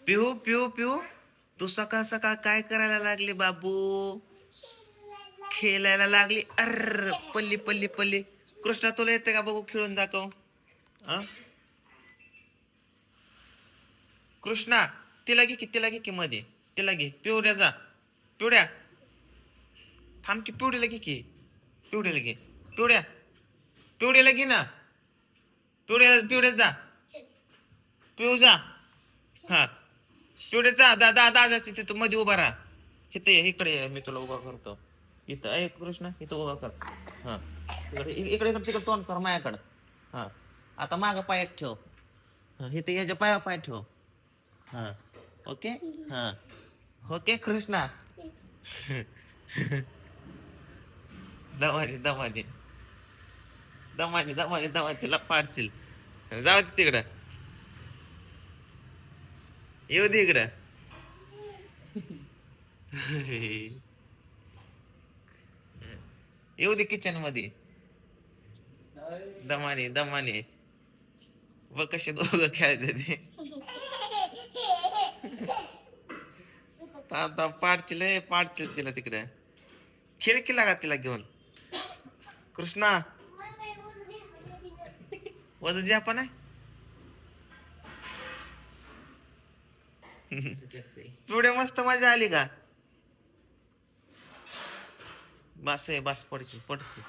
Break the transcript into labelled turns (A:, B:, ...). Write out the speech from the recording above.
A: पिऊ पिऊ पिऊ तू सकाळ सकाळ काय करायला लागली बाबू? खेळायला लागली. अर पल्ली पल्ली पल्ली. कृष्णा तुला येते का बघू? खेळून दाखव. कृष्णा तिला घे की, तिला घे की मध्ये. तिला घे. पिवड्या जा. पिवड्या थांब की, पिवड्याला घे की. पिवड्याला घे. पिवड्या पिवड्याला घे ना. पिवड्या जा. पिऊ जा. हा पिवड्या जा. दादाची तिथं मध्ये उभा राहा. इथे इकडे मी तुला उभा करतो. इथं आहे कृष्णा, इथं उभा कर. हा इकडे इकडे तिकडे तोंड कर माझ्याकडं. हा आता माग पायात ठेव. इथे याच्या पाय ठेव. हा ओके. हा ओके कृष्णा. दमाने दमाने दमाने दमाने दमाने तिला पाडशील. जाऊ दे तिकडं. येऊ दे इकडं. येऊ दे किचन मध्ये. दमाने दमाने बघ कसे दोघं खेळायचे ते. पाडचिल तिला तिकडे. खिडकी लागा तिला घेऊन. कृष्णा वजन जे आपण आहे. पिवड्या मस्त मजा आली का? बस आहे बस. पडशील पडशील.